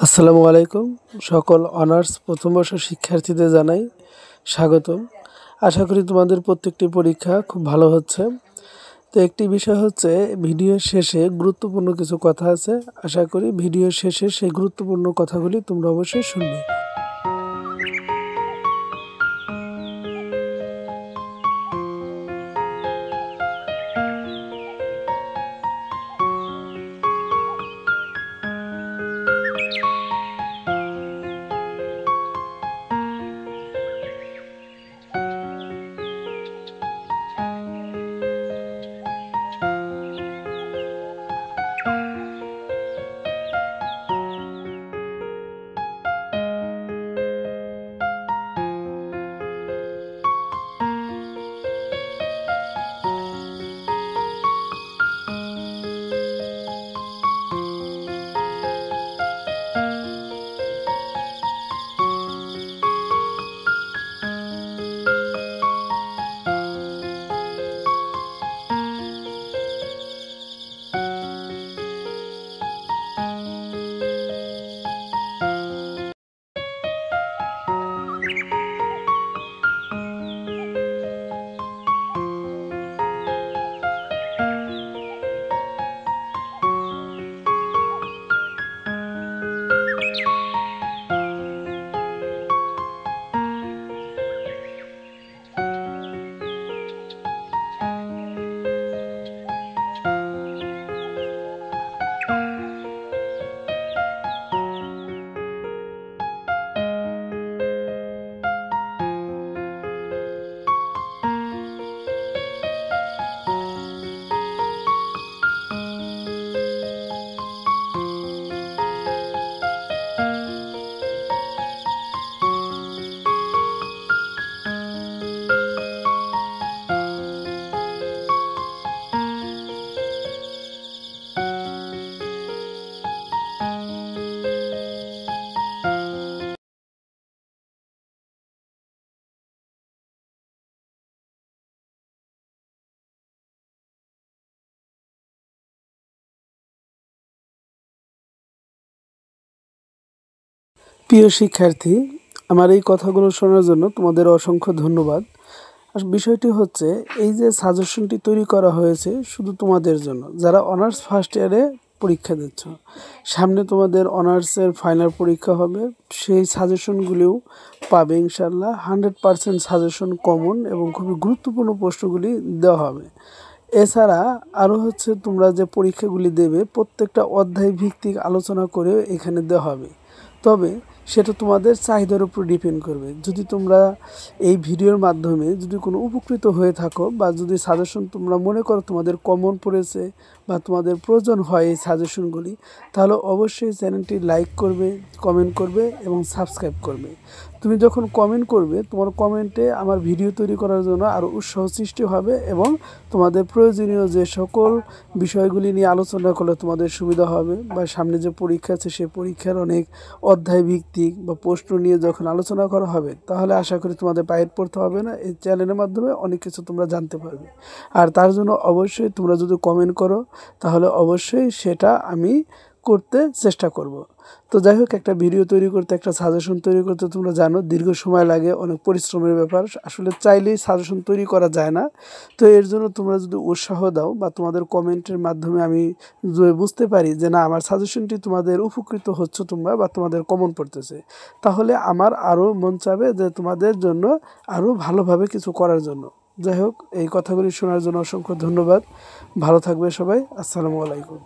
আসসালামু আলাইকুম। সকল অনার্স প্রথম বর্ষের শিক্ষার্থীদের জানাই স্বাগতম। আশা করি তোমাদের প্রত্যেকটি পরীক্ষা খুব ভালো হচ্ছে। তো একটি বিষয় হচ্ছে, ভিডিওর শেষে গুরুত্বপূর্ণ কিছু কথা আছে। আশা করি ভিডিওর শেষে সেই গুরুত্বপূর্ণ কথাগুলি তোমরা অবশ্যই শুনবে। প্রিয় শিক্ষার্থী, আমার এই কথাগুলো শোনার জন্য তোমাদের অসংখ্য ধন্যবাদ। আর বিষয়টি হচ্ছে, এই যে সাজেশনটি তৈরি করা হয়েছে শুধু তোমাদের জন্য, যারা অনার্স ফার্স্ট ইয়ারে পরীক্ষা দিচ্ছ। সামনে তোমাদের অনার্সের ফাইনাল পরীক্ষা হবে, সেই সাজেশনগুলিও পাবে ইনশাল্লাহ। 100% সাজেশন কমন এবং খুবই গুরুত্বপূর্ণ প্রশ্নগুলি দেওয়া হবে। এছাড়া আরও হচ্ছে, তোমরা যে পরীক্ষাগুলি দেবে প্রত্যেকটা অধ্যায় ভিত্তিক আলোচনা করে এখানে দেওয়া হবে। তবে সেটা তোমাদের চাহিদার উপর ডিপেন্ড করবে। যদি তোমরা এই ভিডিওর মাধ্যমে যদি কোনো উপকৃত হয়ে থাকো, বা যদি সাজেশন তোমরা মনে করো তোমাদের কমন পড়েছে বা তোমাদের প্রয়োজন হয় এই সাজেশনগুলি, তাহলে অবশ্যই চ্যানেলটি লাইক করবে, কমেন্ট করবে এবং সাবস্ক্রাইব করবে। তুমি যখন কমেন্ট করবে, তোমার কমেন্টে আমার ভিডিও তৈরি করার জন্য আরও উৎসাহ সৃষ্টি হবে এবং তোমাদের প্রয়োজনীয় যে সকল বিষয়গুলি নিয়ে আলোচনা করলে তোমাদের সুবিধা হবে, বা সামনে যে পরীক্ষা আছে সেই পরীক্ষার অনেক অধ্যায় ভিত্তিক বা প্রশ্ন নিয়ে যখন আলোচনা করা হবে, তাহলে আশা করি তোমাদের বাইরে পড়তে হবে না। এই চ্যানেলের মাধ্যমে অনেক কিছু তোমরা জানতে পারবে। আর তার জন্য অবশ্যই তোমরা যদি কমেন্ট করো, তাহলে অবশ্যই সেটা আমি করতে চেষ্টা করব। তো যাই হোক, একটা ভিডিও তৈরি করতে, একটা সাজেশন তৈরি করতে তোমরা জানো দীর্ঘ সময় লাগে, অনেক পরিশ্রমের ব্যাপার। আসলে চাইলেই সাজেশন তৈরি করা যায় না। তো এর জন্য তোমরা যদি উৎসাহ দাও বা তোমাদের কমেন্টের মাধ্যমে আমি বুঝতে পারি যে না, আমার সাজেশনটি তোমাদের উপকৃত হচ্ছে তোমরা, বা তোমাদের কমন পড়তেছে, তাহলে আমার আরও মন চাবে যে তোমাদের জন্য আরও ভালোভাবে কিছু করার জন্য। যাই হোক, এই কথাগুলি শোনার জন্য অসংখ্য ধন্যবাদ। ভালো থাকবে সবাই। আসসালামু আলাইকুম।